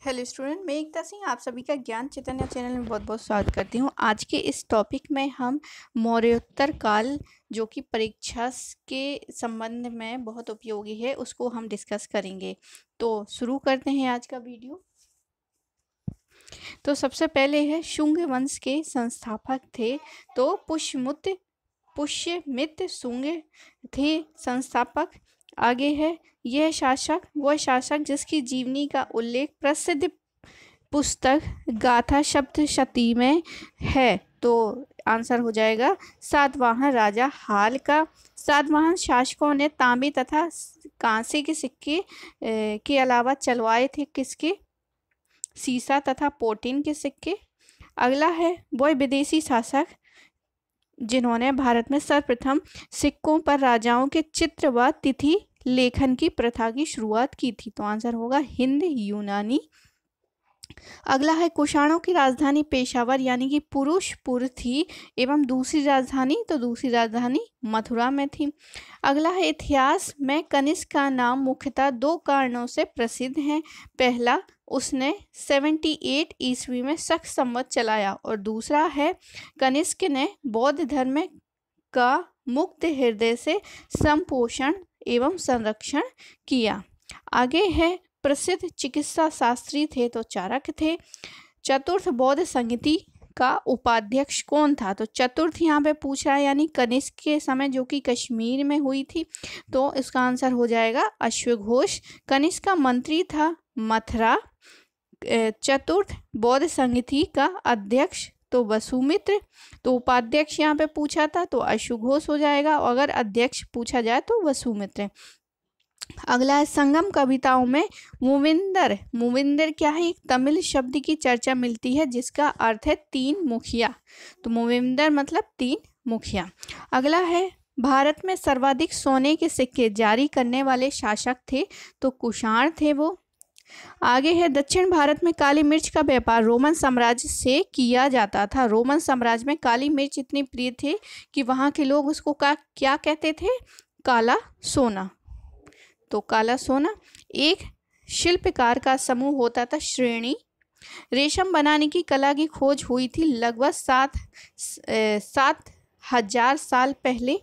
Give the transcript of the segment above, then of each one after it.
Hello student, मैं एकता सिंह आप सभी का ज्ञान चैतन्य चैनल में बहुत बहुत स्वागत करती हूँ। आज के इस टॉपिक में हम मौर्योत्तर काल जो कि परीक्षा के संबंध में बहुत उपयोगी है उसको हम डिस्कस करेंगे। तो शुरू करते हैं आज का वीडियो। तो सबसे पहले है शुंग वंश के संस्थापक थे तो पुष्यमित्र शुंग थे संस्थापक। आगे है यह शासक वह शासक जिसकी जीवनी का उल्लेख प्रसिद्ध पुस्तक गाथा सप्तशती में है। तो आंसर हो जाएगा सातवाहन राजा हाल का। सातवाहन शासकों ने तांबे तथा कांसे के सिक्के के अलावा चलवाए थे किसके? सीसा तथा पोटीन के सिक्के। अगला है वह विदेशी शासक जिन्होंने भारत में सर्वप्रथम सिक्कों पर राजाओं के चित्र व तिथि लेखन की प्रथा की शुरुआत की थी। तो आंसर होगा हिंद यूनानी। अगला है कुषाणों की राजधानी पेशावर यानी कि पुरुषपुर थी एवं दूसरी राजधानी मथुरा में थी। अगला है इतिहास में कनिष्क का नाम मुख्यतः दो कारणों से प्रसिद्ध है। पहला, उसने 78 ईस्वी में शक संवत चलाया और दूसरा है कनिष्क ने बौद्ध धर्म का मुक्त हृदय से संपोषण एवं संरक्षण किया। आगे है प्रसिद्ध चिकित्सा शास्त्री थे तो चाणक्य थे। चतुर्थ बौद्ध संहिता का उपाध्यक्ष कौन था? तो चतुर्थ यहाँ पे पूछ रहा है यानी कनिष्क के समय जो कि कश्मीर में हुई थी। तो इसका आंसर हो जाएगा अश्वघोष। कनिष्क का मंत्री था मथुरा। चतुर्थ बौद्ध संहिता का अध्यक्ष तो वसुमित्र। तो उपाध्यक्ष यहाँ पे पूछा था तो अश्वघोष हो जाएगा, अगर अध्यक्ष पूछा जाए तो वसुमित्र। अगला है संगम कविताओं में मूविंदर क्या है? एक तमिल शब्द की चर्चा मिलती है जिसका अर्थ है तीन मुखिया। तो मूविंदर मतलब तीन मुखिया। अगला है भारत में सर्वाधिक सोने के सिक्के जारी करने वाले शासक थे तो कुषाण थे वो। आगे है दक्षिण भारत में काली मिर्च का व्यापार रोमन साम्राज्य से किया जाता था। रोमन साम्राज्य में काली मिर्च इतनी प्रिय थी कि वहाँ के लोग उसको क्या कहते थे? काला सोना। तो काला सोना। एक शिल्पकार का समूह होता था श्रेणी। रेशम बनाने की कला की खोज हुई थी लगभग 7,000 साल पहले।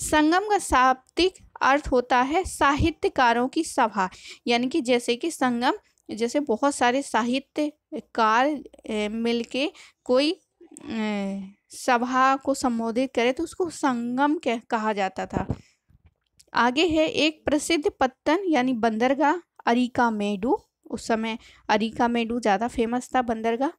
संगम का शाब्दिक अर्थ होता है साहित्यकारों की सभा, यानी कि जैसे कि संगम जैसे बहुत सारे साहित्यकार मिलके कोई सभा को संबोधित करे तो उसको संगम कहा जाता था। आगे है एक प्रसिद्ध पत्तन यानी बंदरगाह अरिकामेडू। उस समय अरिकामेडू ज़्यादा फेमस था बंदरगाह।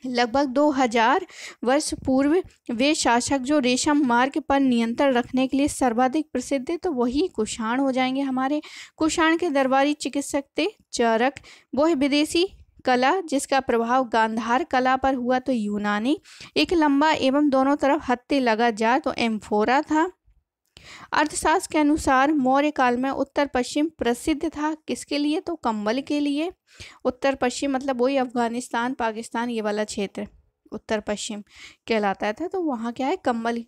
लगभग 2000 वर्ष पूर्व वे शासक जो रेशम मार्ग पर नियंत्रण रखने के लिए सर्वाधिक प्रसिद्ध थे तो वही कुषाण हो जाएंगे हमारे। कुषाण के दरबारी चिकित्सक थे चरक। वह विदेशी कला जिसका प्रभाव गांधार कला पर हुआ तो यूनानी। एक लंबा एवं दोनों तरफ हत्थे लगा जाए तो एम्फोरा था। अर्थशास्त्र के अनुसार मौर्य काल में उत्तर पश्चिम प्रसिद्ध था किसके लिए? तो कंबल के लिए। उत्तर पश्चिम मतलब वही अफगानिस्तान पाकिस्तान ये वाला क्षेत्र उत्तर पश्चिम कहलाता था। तो वहाँ क्या है कंबल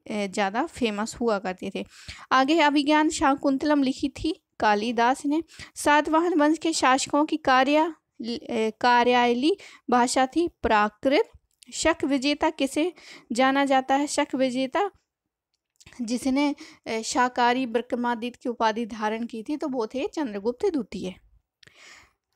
ज़्यादा फेमस हुआ करते थे। आगे अभिज्ञान शाकुंतलम लिखी थी कालिदास ने। सातवाहन वंश के शासकों की कार्यालयी भाषा थी प्राकृत। शक विजेता किसे जाना जाता है? शक विजेता जिसने शाकाहारी विक्रमादित्य की उपाधि धारण की थी तो वो थे चंद्रगुप्त द्वितीय।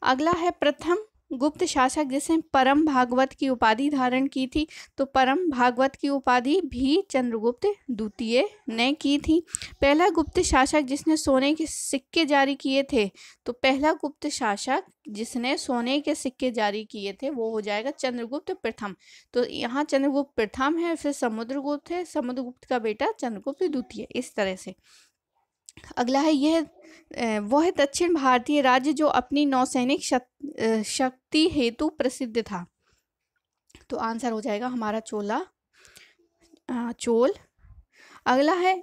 अगला है प्रथम गुप्त शासक जिसने परम भागवत की उपाधि धारण की थी तो परम भागवत की उपाधि भी चंद्रगुप्त द्वितीय ने की थी। पहला गुप्त शासक जिसने सोने के सिक्के जारी किए थे तो पहला गुप्त शासक जिसने सोने के सिक्के जारी किए थे वो हो जाएगा चंद्रगुप्त प्रथम। तो यहाँ चंद्रगुप्त प्रथम है, फिर समुद्रगुप्त है, समुद्रगुप्त का बेटा चंद्रगुप्त द्वितीय, इस तरह से। अगला है यह वह दक्षिण भारतीय राज्य जो अपनी नौसैनिक शक्ति हेतु प्रसिद्ध था। तो आंसर हो जाएगा हमारा चोल। अगला है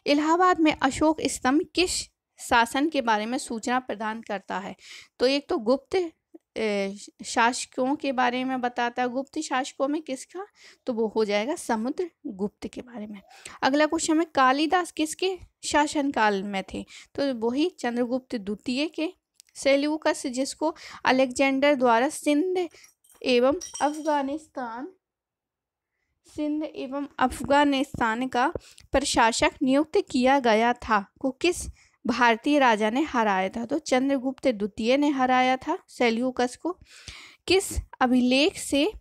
इलाहाबाद में अशोक स्तंभ किस शासन के बारे में सूचना प्रदान करता है? तो एक तो गुप्त शासकों के बारे में बताता है। गुप्त शासकों में किसका? तो वो हो जाएगा समुद्रगुप्त के बारे में। अगला क्वेश्चन में कालिदास किसके शासनकाल में थे? तो वही चंद्रगुप्त द्वितीय के सेल्यूकस जिसको अलेक्जेंडर द्वारा सिंध एवं अफगानिस्तान का प्रशासक नियुक्त किया गया था, को किस भारतीय राजा ने हराया था? तो चंद्रगुप्त द्वितीय ने हराया था सेल्यूकस को। किस अभिलेख से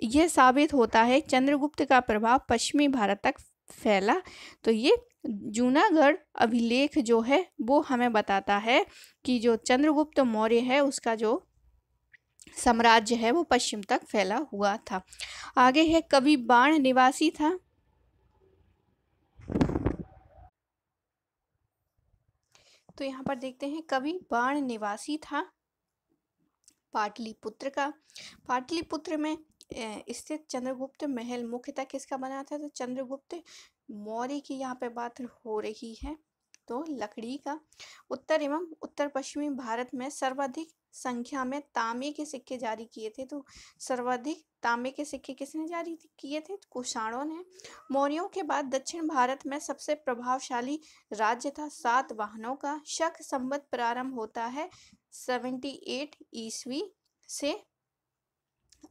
यह साबित होता है चंद्रगुप्त का प्रभाव पश्चिमी भारत तक फैला? तो ये जूनागढ़ अभिलेख जो है वो हमें बताता है कि जो चंद्रगुप्त मौर्य है उसका जो साम्राज्य है वो पश्चिम तक फैला हुआ था। आगे है कवि बाण निवासी था। तो यहाँ पर देखते हैं कवि बाण निवासी था पाटलिपुत्र का। पाटलिपुत्र में स्थित चंद्रगुप्त महल मुख्यतः किसका बना था? तो चंद्रगुप्त मौर्य की यहाँ पे बात हो रही है, तो लकड़ी का। उत्तर एवं उत्तर पश्चिमी भारत में सर्वाधिक संख्या में तांबे के सिक्के जारी किए थे। तो सर्वाधिक तांबे के सिक्के किसने जारी किए थे? कुषाणों ने। मौर्यों के बाद दक्षिण भारत में सबसे प्रभावशाली राज्य था सातवाहनों का। शक संवत प्रारंभ होता है 78 ईस्वी से।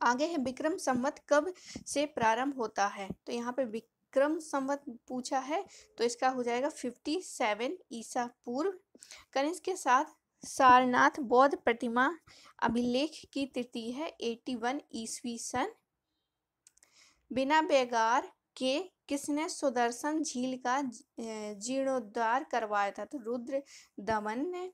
आगे है विक्रम संवत कब से प्रारंभ होता है? तो यहाँ पे विक्रम संवत पूछा है, तो इसका हो जाएगा 57 ईसा पूर्व। कनिष्क के साथ सारनाथ बौद्ध प्रतिमा अभिलेख की तिथि है 81 ईस्वी सन। बिना बेगार के किसने सुदर्शन झील का जीर्णोद्धार करवाया था? तो रुद्र दमन ने।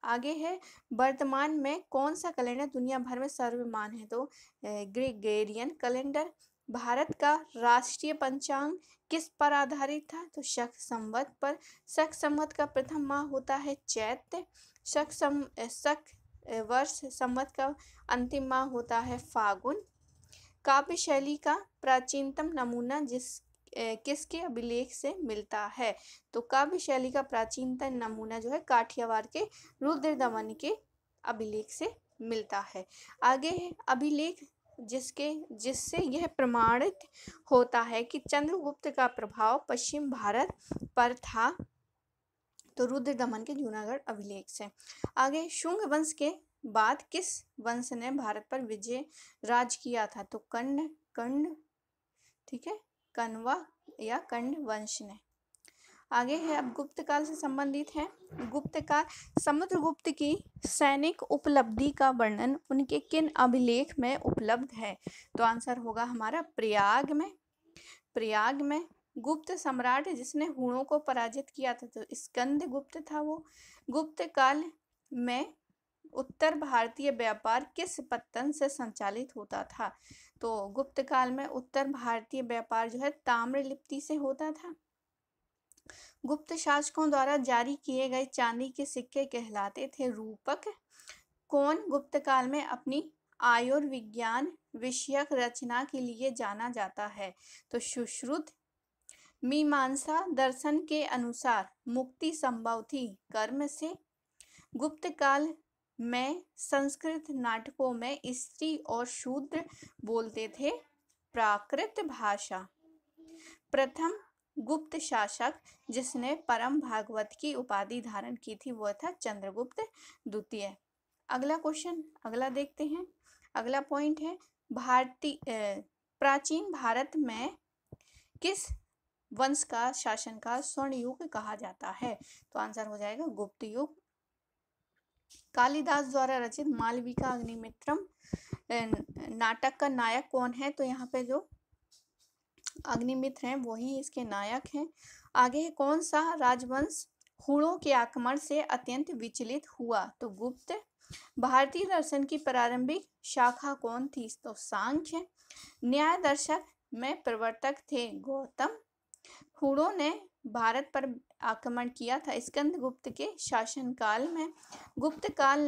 आगे है वर्तमान में कौन सा कैलेंडर दुनिया भर में सर्वमान्य है? तो ग्रेगोरियन कैलेंडर। भारत का राष्ट्रीय पंचांग किस पर आधारित था? तो शक संवत पर। शक संवत का प्रथम माह होता है चैत्र। शक वर्ष संवत का अंतिम माह होता है फागुन। काव्य शैली का प्राचीनतम नमूना किसके अभिलेख से मिलता है? तो काव्य शैली का प्राचीनतम नमूना जो है काठियावाड़ के रुद्र दमन के अभिलेख से मिलता है। आगे है अभिलेख जिससे यह प्रमाणित होता है कि चंद्रगुप्त का प्रभाव पश्चिम भारत पर था। तो रुद्र दमन के जूनागढ़ अभिलेख से। आगे शुंग वंश के बाद किस वंश ने भारत पर विजय राज किया था? तो कंड ठीक है, कण्वा या कंड वंश ने। आगे है अब गुप्त काल से संबंधित है। गुप्त काल समुद्रगुप्त की सैनिक उपलब्धि का वर्णन उनके किन अभिलेख में उपलब्ध है? तो आंसर होगा हमारा प्रयाग में। गुप्त सम्राट जिसने हुणों को पराजित किया था, तो स्कंदगुप्त था वो। गुप्त काल में उत्तर भारतीय व्यापार किस पत्तन से संचालित होता था? तो गुप्त काल में उत्तर भारतीय व्यापार जो है ताम्रलिप्ति से होता था। गुप्त शासकों द्वारा जारी किए गए चांदी के सिक्के कहलाते थे रूपक। कौन गुप्त काल में अपनी आयुर्विज्ञान विषयक रचना के लिए जाना जाता है? तो सुश्रुत। मीमांसा दर्शन के अनुसार मुक्ति संभव थी कर्म से। गुप्त काल में संस्कृत नाटकों में स्त्री और शूद्र बोलते थे प्राकृत भाषा। प्रथम गुप्त शासक जिसने परम भागवत की उपाधि धारण की थी वह था चंद्रगुप्त द्वितीय। अगला क्वेश्चन अगला देखते हैं। अगला पॉइंट है प्राचीन भारत में किस वंश का शासनकाल स्वर्ण युग कहा जाता है? तो आंसर हो जाएगा गुप्त युग। कालिदास द्वारा रचित मालविका अग्निमित्रम नाटक का नायक कौन है? तो यहाँ पे जो अग्निमित्र हैं वही इसके नायक हैं। आगे है कौन सा राजवंश हुणों के आक्रमण से अत्यंत विचलित हुआ? तो गुप्त। भारतीय दर्शन की प्रारंभिक शाखा कौन थी? तो सांख्य। न्याय दर्शक में प्रवर्तक थे गौतम। हुणों ने भारत पर आक्रमण किया था स्कंदगुप्त के शासनकाल में। गुप्त काल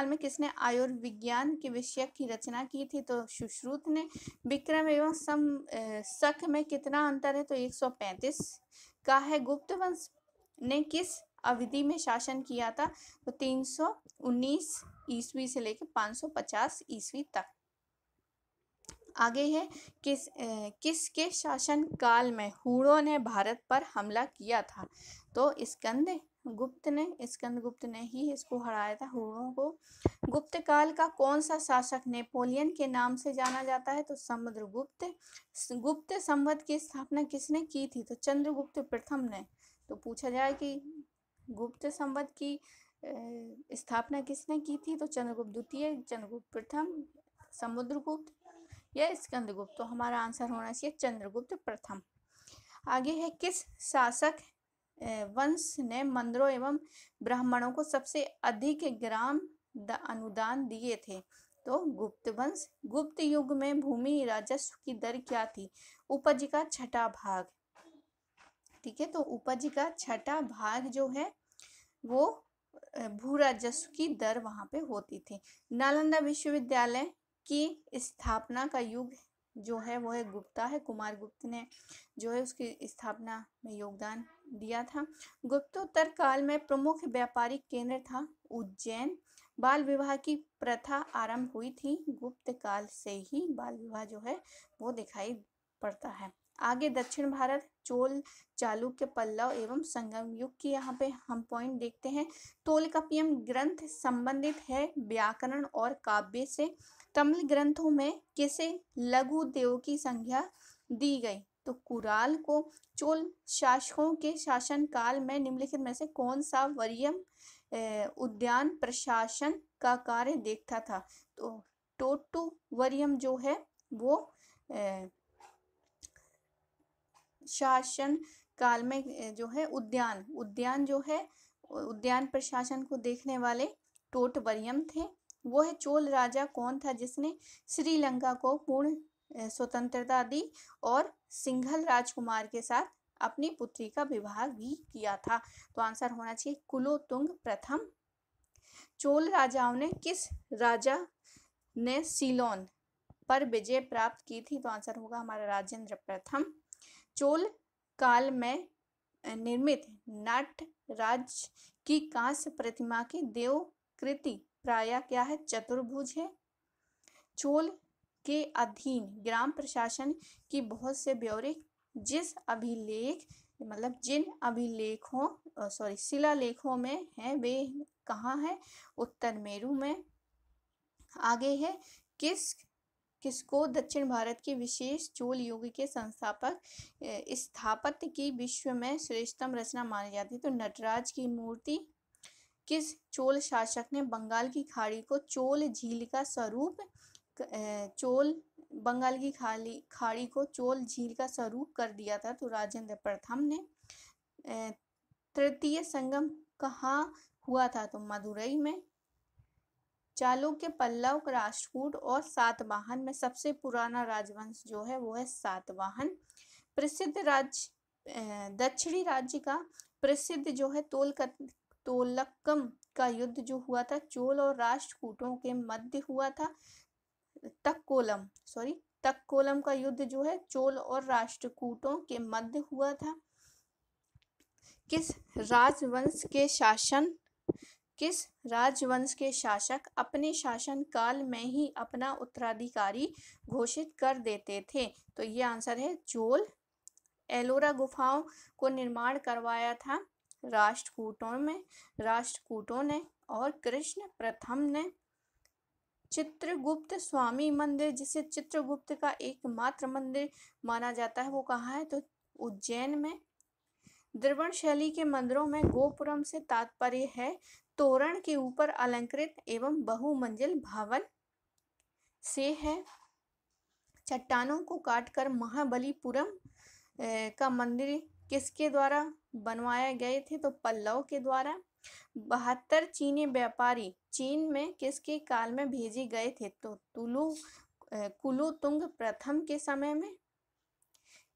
में किसने आयुर्विज्ञान के विषय की रचना की थी? तो सुश्रुत ने। विक्रम एवं शक में कितना अंतर है? तो 135 का है। गुप्त वंश ने किस अवधि में शासन किया था? तो 319 ईस्वी से लेकर 550 ईस्वी तक। आगे है किसके शासन काल में हुणों ने भारत पर हमला किया था? तो स्कंद गुप्त ने, स्कंदगुप्त ने ही इसको हराया था हुओं को। गुप्त काल का कौन सा शासक नेपोलियन के नाम से जाना जाता है? तो समुद्रगुप्त। गुप्त संवत की स्थापना किसने की थी? तो चंद्रगुप्त प्रथम ने। तो पूछा जाए कि गुप्त संवत की स्थापना किसने की थी? तो चंद्रगुप्त द्वितीय, चंद्रगुप्त प्रथम, समुद्रगुप्त या स्कंदगुप्त। तो हमारा आंसर होना चाहिए चंद्रगुप्त प्रथम। आगे है, किस शासक वंश ने मंदिरों एवं ब्राह्मणों को सबसे अधिक ग्राम अनुदान दिए थे? तो गुप्त वंश। गुप्त युग में भूमि राजस्व की दर क्या थी? उपज का छठा भाग। ठीक है, तो उपज का छठा भाग जो है वो भू राजस्व की दर वहां पे होती थी। नालंदा विश्वविद्यालय की स्थापना का युग जो है वो है गुप्ता है। कुमार गुप्त ने जो है उसकी स्थापना में योगदान दिया था। गुप्तोत्तर काल में प्रमुख व्यापारिक केंद्र था उज्जैन। बाल विवाह की प्रथा आरंभ हुई थी गुप्त काल से ही, बाल विवाह जो है वो दिखाई पड़ता है। आगे दक्षिण भारत, चोल, चालुक्य, पल्लव एवं संगम युग की यहाँ पे हम पॉइंट देखते हैं। तोलकाप्पियम ग्रंथ संबंधित है व्याकरण और काव्य से। तमिल ग्रंथों में किसे लघु देव की संज्ञा दी गई? तो कुराल को। चोल शासकों के शासन काल में निम्नलिखित में से कौन सा वरीयम उद्यान प्रशासन का कार्य देखता था? तो टोटू वरीयम जो है वो शासन काल में जो है उद्यान जो है उद्यान प्रशासन को देखने वाले टोटवरियम थे। वो है चोल राजा कौन था जिसने श्रीलंका को पूर्ण स्वतंत्रता दी और सिंघल राजकुमार के साथ अपनी पुत्री का विवाह भी किया था? तो आंसर होना चाहिए कुलोतुंग प्रथम। चोल राजाओं ने किस राजा ने सीलोन पर विजय प्राप्त की थी? तो आंसर होगा हमारा राजेंद्र प्रथम। चोल काल में निर्मित नटराज की कांस्य प्रतिमा की देवकृति प्राय क्या है? चतुर्भुज है। चोल के अधीन ग्राम प्रशासन की बहुत से ब्यौरे जिन शिलालेखों में है वे कहाँ है? उत्तर मेरू में। आगे है, किसको दक्षिण भारत के विशेष चोल युग के संस्थापक स्थापत्य की विश्व में श्रेष्ठतम रचना मानी जाती है? तो नटराज की मूर्ति। किस चोल शासक ने बंगाल की खाड़ी को चोल झील का स्वरूप कर दिया था? तो राजेंद्र प्रथम ने। तृतीय संगम कहाँ हुआ था? तो मदुरई में। चालुक्य, पल्लव, राष्ट्रकूट और सातवाहन में सबसे पुराना राजवंश जो है वो है सातवाहन। प्रसिद्ध दक्षिणी राज्य का प्रसिद्ध जो है तोलक्कम का युद्ध जो हुआ था चोल और राष्ट्रकूटों के मध्य हुआ था। तक्कोलम का युद्ध जो है चोल और राष्ट्रकूटों के मध्य हुआ था। किस राजवंश के शासक अपने शासन काल में ही अपना उत्तराधिकारी घोषित कर देते थे? तो ये आंसर है चोल। एलोरा गुफाओं को निर्माण करवाया था राष्ट्रकूटों ने और कृष्ण प्रथम ने। चित्रगुप्त स्वामी मंदिर जिसे चित्रगुप्त का एकमात्र मंदिर माना जाता है वो कहाँ है? तो उज्जैन में। द्रविड़ शैली के मंदिरों में गोपुरम से तात्पर्य है तोरण के ऊपर अलंकृत एवं बहुमंजिल भवन से है। चट्टानों को काटकर महाबलीपुरम का मंदिर किसके द्वारा बनवाए गए थे? तो पल्लव के द्वारा। 72 चीनी व्यापारी चीन में किसके काल में भेजे गए थे? तो कुलोतुंग प्रथम के समय में।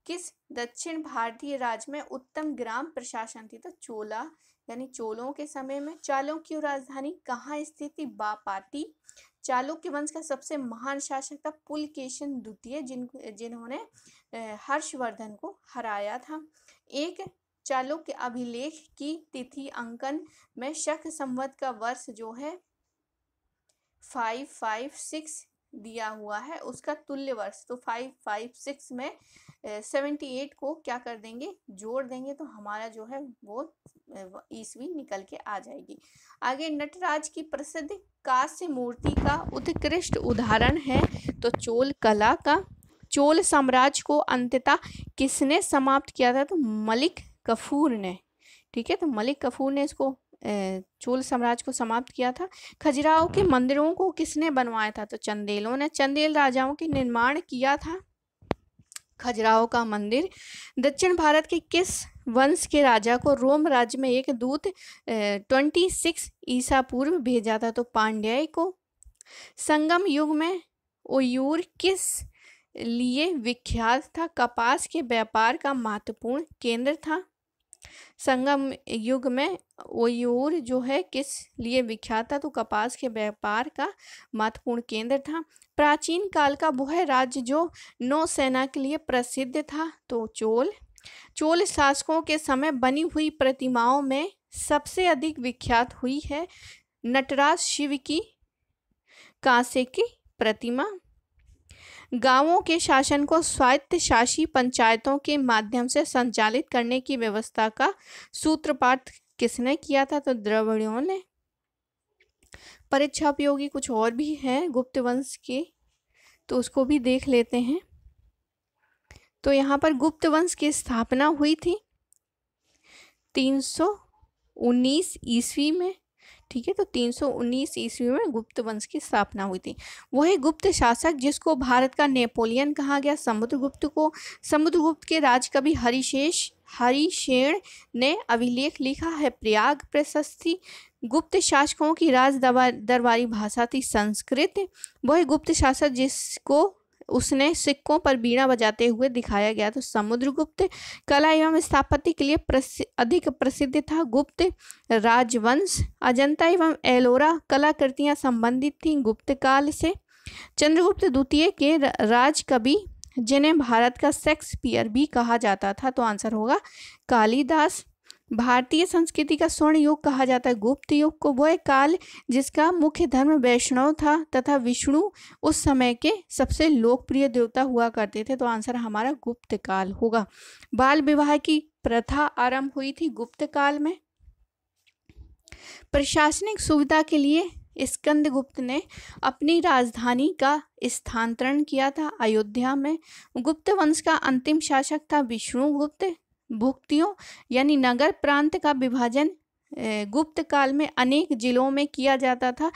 किस दक्षिण भारतीय राज्य में उत्तम ग्राम प्रशासन थी? तो चोलों के समय में। चालुक्य राजधानी कहाँ स्थित थी? बापाटी। चालुक्य वंश का सबसे महान शासक था पुलकेशिन द्वितीय जिन्होंने हर्षवर्धन को हराया था। एक चालुक्य अभिलेख की तिथि अंकन में शक संवत का वर्ष जो है 556 दिया हुआ है उसका तुल्य वर्ष, तो 556 में 78 को क्या कर देंगे, जोड़ देंगे, तो हमारा जो है वो ईस्वी निकल के आ जाएगी। आगे, नटराज की प्रसिद्ध कांस्य मूर्ति का उत्कृष्ट उदाहरण है तो चोल कला का। चोल साम्राज्य को अंततः किसने समाप्त किया था, तो मलिक कफूर ने। ठीक है, तो मलिक कफूर ने इसको चोल साम्राज्य को समाप्त किया था। खजुराहो के मंदिरों को किसने बनवाया था, तो चंदेलों ने। चंदेल राजाओं के निर्माण किया था खजुराहो का मंदिर। दक्षिण भारत के किस वंश के राजा को रोम राज्य में एक दूत 26 ईसा पूर्व भेजा था, तो पांड्य को। संगम युग में ओयूर किस लिए विख्यात था, कपास के व्यापार का महत्वपूर्ण केंद्र था। संगम युग में ओयूर जो है किस लिए विख्यात था, तो कपास के व्यापार का महत्वपूर्ण केंद्र था। प्राचीन काल का वह राज्य जो नौसेना के लिए प्रसिद्ध था, तो चोल। चोल शासकों के समय बनी हुई प्रतिमाओं में सबसे अधिक विख्यात हुई है नटराज शिव की कांसे की प्रतिमा। गांवों के शासन को स्वायत्तशासी पंचायतों के माध्यम से संचालित करने की व्यवस्था का सूत्रपात किसने किया था, तो द्रविड़ों ने। परीक्षा उपयोगी कुछ और भी है गुप्त वंश के, तो उसको भी देख लेते हैं। तो यहाँ पर गुप्त वंश की स्थापना हुई थी 319 ईस्वी में। ठीक है, तो 319 ईस्वी में गुप्त वंश की स्थापना हुई थी। वही गुप्त शासक जिसको भारत का नेपोलियन कहा गया, समुद्रगुप्त को। समुद्रगुप्त के राजकवि हरिशेन ने अभिलेख लिखा है प्रयाग प्रशस्ति। गुप्त शासकों की राज दरबारी भाषा थी संस्कृत। वही गुप्त शासक जिसको उसने सिक्कों पर बीड़ा बजाते हुए दिखाया गया, तो समुद्रगुप्त। कला एवं स्थापत्य के लिए अधिक प्रसिद्ध था गुप्त राजवंश। अजंता एवं एलोरा कलाकृतियां संबंधित थीं गुप्त काल से। चंद्रगुप्त द्वितीय के राजकवि जिन्हें भारत का शेक्सपियर भी कहा जाता था, तो आंसर होगा कालिदास। भारतीय संस्कृति का स्वर्ण युग कहा जाता है गुप्त युग को। वह काल जिसका मुख्य धर्म वैष्णव था तथा विष्णु उस समय के सबसे लोकप्रिय देवता हुआ करते थे, तो आंसर हमारा गुप्त काल होगा। बाल विवाह की प्रथा आरंभ हुई थी गुप्त काल में। प्रशासनिक सुविधा के लिए स्कंदगुप्त ने अपनी राजधानी का स्थानांतरण किया था अयोध्या में। गुप्त वंश का अंतिम शासक था विष्णुगुप्त। भुक्तियों यानी नगर प्रांत का विभाजन गुप्त काल में अनेक जिलों में किया जाता था।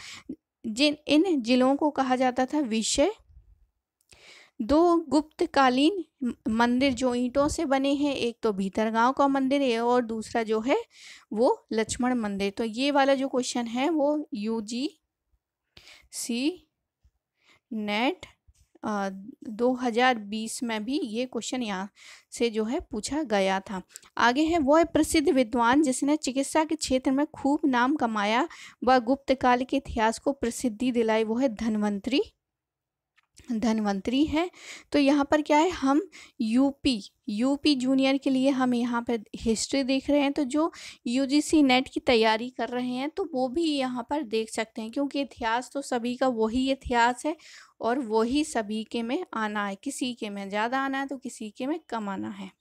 इन जिलों को कहा जाता था विषय। 2 गुप्तकालीन मंदिर जो ईंटों से बने हैं, एक तो भीतरगांव का मंदिर है और दूसरा जो है वो लक्ष्मण मंदिर। तो ये वाला जो क्वेश्चन है वो UGC नेट 2020 में भी ये क्वेश्चन यहाँ से जो है पूछा गया था। आगे है, वह प्रसिद्ध विद्वान जिसने चिकित्सा के क्षेत्र में खूब नाम कमाया व गुप्त काल के इतिहास को प्रसिद्धि दिलाई, वो है धन्वंतरी है। तो यहाँ पर क्या है, हम यूपी जूनियर के लिए हम यहाँ पर हिस्ट्री देख रहे हैं, तो जो UGC नेट की तैयारी कर रहे हैं तो वो भी यहाँ पर देख सकते हैं, क्योंकि इतिहास तो सभी का वही इतिहास है और वही सभी के में आना है। किसी के में ज़्यादा आना है तो किसी के में कम आना है।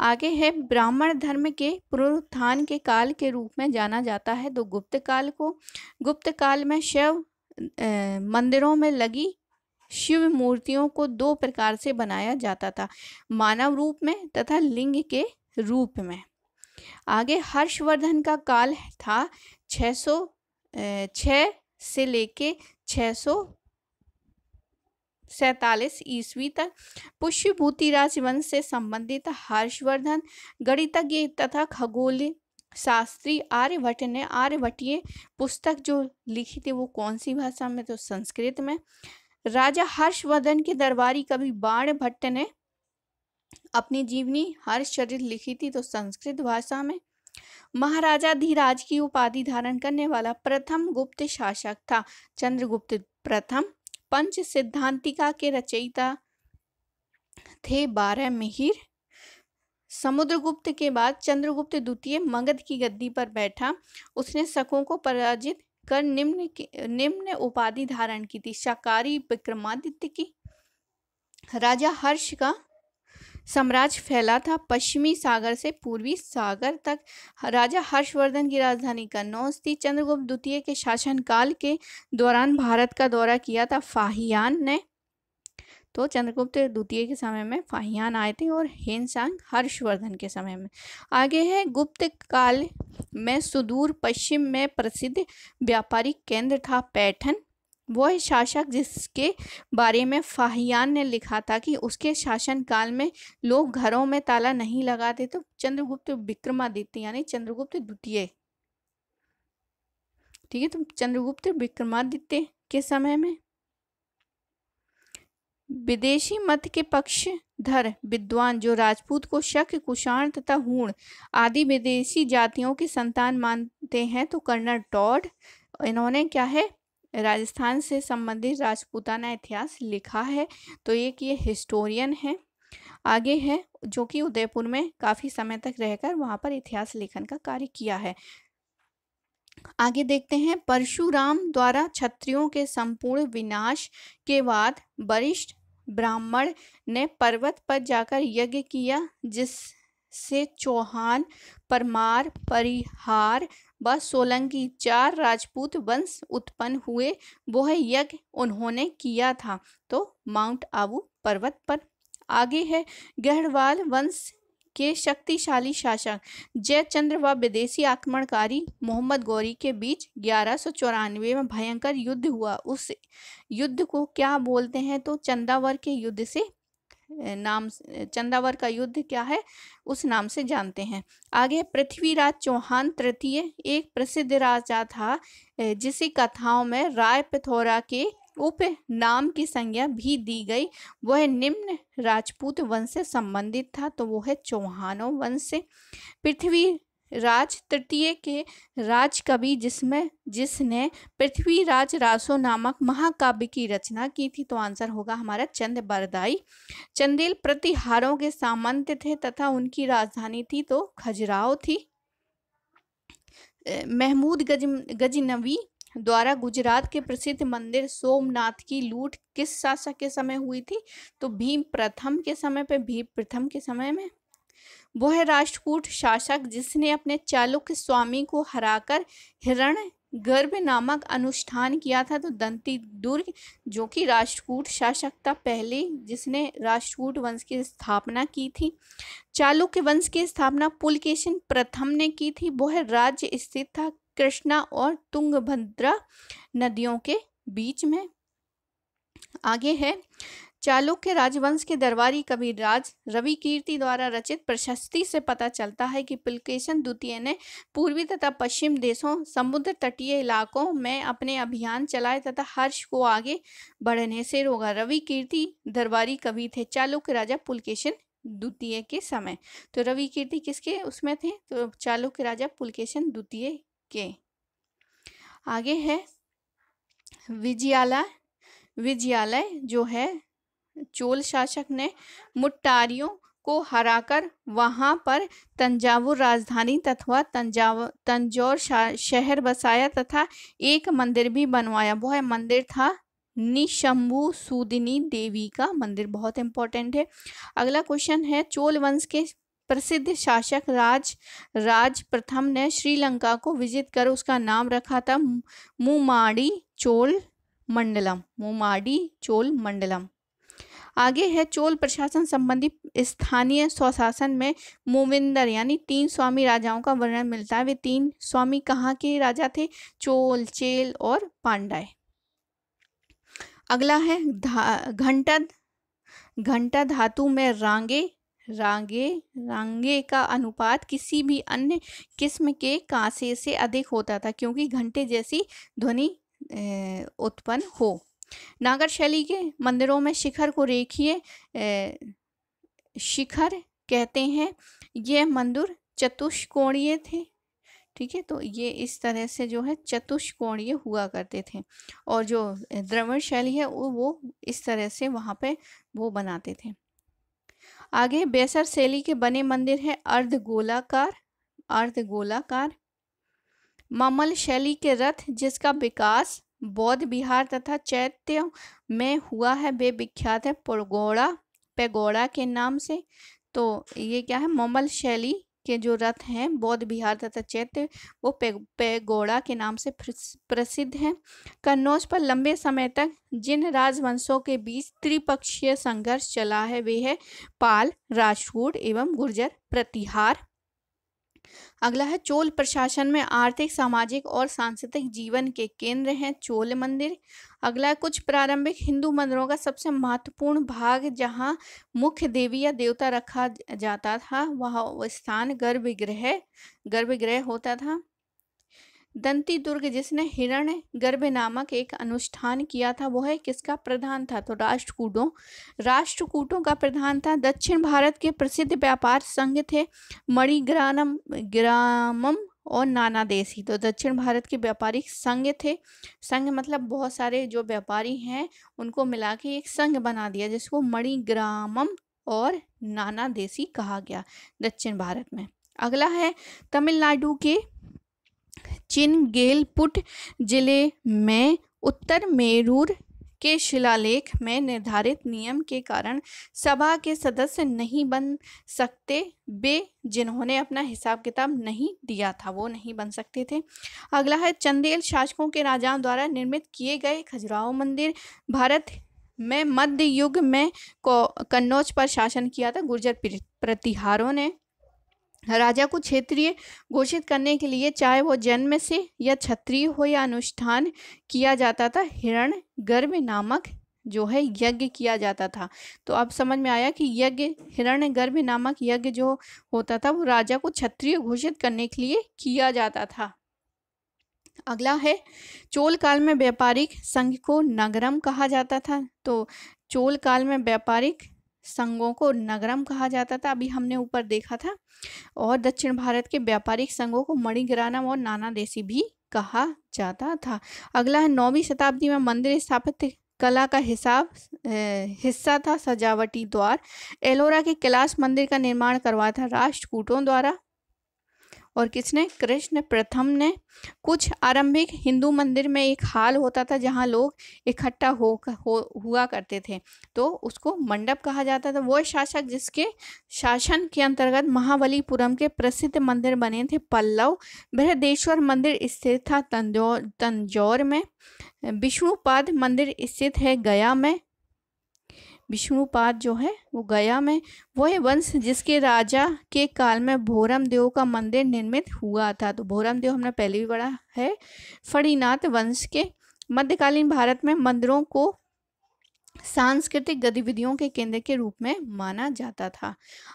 आगे है, ब्राह्मण धर्म के पुनरुत्थान के काल के रूप में जाना जाता है तो गुप्त काल को। गुप्त काल में शिव मंदिरों में लगी शिव मूर्तियों को 2 प्रकार से बनाया जाता था, मानव रूप में तथा लिंग के रूप में। आगे, हर्षवर्धन का काल था 606 से लेके 647 ईस्वी तक। पुष्यभूति राजवंश से संबंधित हर्षवर्धन गणितज्ञ तथा खगोल शास्त्री आर्यभट्ट ने आर्यभट्टीय पुस्तक जो लिखी थी वो कौन सी भाषा में, तो संस्कृत में। राजा हर्षवर्धन के दरबारी कवि बाणभट्ट ने अपनी जीवनी हर्षचरित लिखी थी तो संस्कृत भाषा में। महाराजा धीराज की उपाधि धारण करने वाला प्रथम गुप्त शासक था चंद्रगुप्त प्रथम। पंच सिद्धांतिका के रचयिता थे 12 मिहिर। समुद्रगुप्त के बाद चंद्रगुप्त द्वितीय मगध की गद्दी पर बैठा। उसने शकों को पराजित कर निम्न उपाधि धारण की थी। शाकाहारी विक्रमादित्य की, राजा हर्ष का साम्राज्य फैला था पश्चिमी सागर से पूर्वी सागर तक। राजा हर्षवर्धन की राजधानी कन्नौज थी। चंद्रगुप्त द्वितीय के शासनकाल के दौरान भारत का दौरा किया था फाहियान ने। तो चंद्रगुप्त द्वितीय के समय में फाहियान आए थे और हेनसांग हर्षवर्धन के समय में। आगे है गुप्त काल में सुदूर पश्चिम में प्रसिद्ध व्यापारिक केंद्र था पैठन। वह शासक जिसके बारे में फाहियान ने लिखा था कि उसके शासनकाल में लोग घरों में ताला नहीं लगाते, तो चंद्रगुप्त विक्रमादित्य यानी चंद्रगुप्त द्वितीय। ठीक है, तो चंद्रगुप्त विक्रमादित्य के समय में विदेशी मत के पक्षधर विद्वान जो राजपूत को शक, कुषाण तथा हूण आदि विदेशी जातियों की संतान मानते हैं, तो कर्नल टॉड, इन्होंने क्या है राजस्थान से संबंधित राजपूताना इतिहास लिखा है। तो एक ये हिस्टोरियन है। आगे है जो कि उदयपुर में काफी समय तक रहकर वहां पर इतिहास लेखन का कार्य किया है। आगे देखते हैं परशुराम द्वारा क्षत्रियों के संपूर्ण विनाश के बाद वरिष्ठ ब्राह्मण ने पर्वत पर जाकर यज्ञ किया, जिससे चौहान, परमार, परिहार व सोलंकी 4 राजपूत वंश उत्पन्न हुए। वह यज्ञ उन्होंने किया था तो माउंट आबू पर्वत पर। आगे है गढ़वाल वंश के शक्तिशाली शासक जयचंद्र व विदेशी आक्रमणकारी मोहम्मद गौरी के बीच 1194 में भयंकर युद्ध हुआ। उस युद्ध को क्या बोलते हैं, तो चंदावर के युद्ध से चंदावर का युद्ध क्या है उस नाम से जानते हैं। आगे पृथ्वीराज चौहान तृतीय एक प्रसिद्ध राजा था, जिसे कथाओं में राय पिथौरा के उप नाम की संज्ञा भी दी गई। वह निम्न राजपूत वंश से संबंधित था, तो वो है चौहानों वंश से। पृथ्वीराज तृतीय के राजकवि जिसने पृथ्वीराज रासो नामक महाकाव्य की रचना की थी, तो आंसर होगा हमारा चंद बरदाई। चंदेल प्रतिहारों के सामंत थे तथा उनकी राजधानी थी तो खजुराहो थी। महमूद गजनवी द्वारा गुजरात के प्रसिद्ध मंदिर सोमनाथ की लूट किस शासक के समय हुई थी, तो भीम प्रथम के समय में। वह राष्ट्रकूट शासक जिसने अपने चालुक्य स्वामी को हराकर हिरण्यगर्भ नामक अनुष्ठान किया था, तो दंती दुर्ग जो कि राष्ट्रकूट शासक था पहले जिसने राष्ट्रकूट वंश की स्थापना की थी। चालुक्य वंश की स्थापना पुलकेशिन प्रथम ने की थी। वह राज्य स्थित था कृष्णा और तुंगभद्रा नदियों के बीच में। आगे है चालुक्य राजवंश के दरबारी कविराज रवि कीर्ति द्वारा रचित प्रशस्ति से पता चलता है कि पुलकेशिन द्वितीय ने पूर्वी तथा पश्चिम देशों समुद्र तटीय इलाकों में अपने अभियान चलाए तथा हर्ष को आगे बढ़ने से रोका। रवि कीर्ति दरबारी कवि थे चालुक्य राजा पुलकेशिन द्वितीय के समय। तो रवि कीर्ति किसके उसमें थे, तो चालुक्य राजा पुलकेशिन द्वितीय के। आगे है विजयालय जो है चोल शासक ने मुट्टारियों को हराकर वहां पर तंजावुर राजधानी तथा तंजौर शहर बसाया तथा एक मंदिर भी बनवाया। वह मंदिर था निशंभु सूदिनी देवी का मंदिर, बहुत इंपॉर्टेंट है। अगला क्वेश्चन है चोल वंश के प्रसिद्ध शासक राज प्रथम ने श्रीलंका को विजित कर उसका नाम रखा था मुमाडी चोल मंडलम। आगे है चोल प्रशासन संबंधी स्थानीय स्वशासन में मूविंदर यानी 3 स्वामी राजाओं का वर्णन मिलता है। वे 3 स्वामी कहाँ के राजा थे, चोल, चेल और पांड्य। अगला है घंटा धातु में रांगे का अनुपात किसी भी अन्य किस्म के कांसे से अधिक होता था क्योंकि घंटे जैसी ध्वनि उत्पन्न हो। नागर शैली के मंदिरों में शिखर को रेखीय शिखर कहते हैं। यह मंदिर चतुष्कोणीय थे। ठीक है, तो ये इस तरह से जो है चतुष्कोणीय हुआ करते थे और जो द्रविड़ शैली है वो इस तरह से वहाँ पे वो बनाते थे। आगे बेसर शैली के बने मंदिर है अर्धगोलाकार। मम्मल शैली के रथ जिसका विकास बौद्ध विहार तथा चैत्य में हुआ है वे विख्यात है पैगोड़ा के नाम से। तो ये क्या है, मम्मल शैली के जो रथ हैं बौद्ध विहार तथा चैत्य वो पैगोड़ा के नाम से प्रसिद्ध हैं। कन्नौज पर लंबे समय तक जिन राजवंशों के बीच त्रिपक्षीय संघर्ष चला है वे है पाल, राजपूत एवं गुर्जर प्रतिहार। अगला है चोल प्रशासन में आर्थिक, सामाजिक और सांस्कृतिक जीवन के केंद्र हैं चोल मंदिर। अगला है कुछ प्रारंभिक हिंदू मंदिरों का सबसे महत्वपूर्ण भाग जहां मुख्य देवी या देवता रखा जाता था वह स्थान गर्भगृह होता था। दंती दुर्ग जिसने हिरण्य गर्भ नामक एक अनुष्ठान किया था वो है किसका प्रधान था, तो राष्ट्रकूटों का प्रधान था। दक्षिण भारत के प्रसिद्ध व्यापार संघ थे मणिग्रामम और नानादेशी। तो दक्षिण भारत के व्यापारिक संघ थे, संघ मतलब बहुत सारे जो व्यापारी हैं उनको मिला के एक संघ बना दिया जिसको मणिग्रामम और नानादेशी कहा गया दक्षिण भारत में। अगला है तमिलनाडु के चिनगेलपुट जिले में उत्तर मेरूर के शिलालेख में निर्धारित नियम के कारण सभा के सदस्य नहीं बन सकते, वे जिन्होंने अपना हिसाब किताब नहीं दिया था वो नहीं बन सकते थे। अगला है चंदेल शासकों के राजाओं द्वारा निर्मित किए गए खजुराहो मंदिर। भारत में मध्य युग में कन्नौज पर शासन किया था गुर्जर प्रतिहारों ने। राजा को क्षेत्रीय घोषित करने के लिए चाहे वो जन्म से या क्षत्रिय हो या अनुष्ठान किया जाता था हिरण्य गर्भ नामक जो है यज्ञ किया जाता था। तो अब समझ में आया कि यज्ञ हिरण्य गर्भ नामक यज्ञ जो होता था वो राजा को क्षत्रिय घोषित करने के लिए किया जाता था। अगला है चोल काल में व्यापारिक संघ को नगरम कहा जाता था। तो चोल काल में व्यापारिक संघों को नगरम कहा जाता था, अभी हमने ऊपर देखा था। और दक्षिण भारत के व्यापारिक संघों को मणिग्रामम और नानादेशी भी कहा जाता था। अगला है 9वीं शताब्दी में मंदिर स्थापत्य कला का हिस्सा था सजावटी द्वार। एलोरा के कैलाश मंदिर का निर्माण करवाया था राष्ट्रकूटों द्वारा और किसने, कृष्ण प्रथम ने। कुछ आरंभिक हिंदू मंदिर में एक हाल होता था जहां लोग इकट्ठा हुआ करते थे तो उसको मंडप कहा जाता था। वो शासक जिसके शासन के अंतर्गत महाबलीपुरम के प्रसिद्ध मंदिर बने थे पल्लव। बृहदेश्वर मंदिर स्थित था तंजौर में। विष्णुपाद मंदिर स्थित है गया में। विष्णुपाद जो है वो गया में। वह वंश जिसके राजा के काल में भोरम देव का मंदिर निर्मित हुआ था। तो भोरम देव हमने पहले भी पढ़ा है। फणिनाथ वंश के मध्यकालीन भारत में मंदिरों को सांस्कृतिक गतिविधियों के केंद्र के रूप में माना जाता था।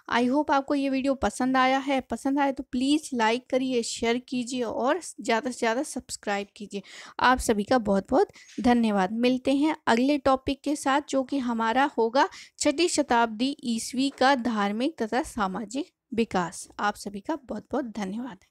आई होप आपको ये वीडियो पसंद आया तो प्लीज़ लाइक करिए, शेयर कीजिए और ज़्यादा से ज़्यादा सब्सक्राइब कीजिए। आप सभी का बहुत बहुत धन्यवाद। मिलते हैं अगले टॉपिक के साथ जो कि हमारा होगा 6वीं शताब्दी ईस्वी का धार्मिक तथा सामाजिक विकास। आप सभी का बहुत बहुत धन्यवाद।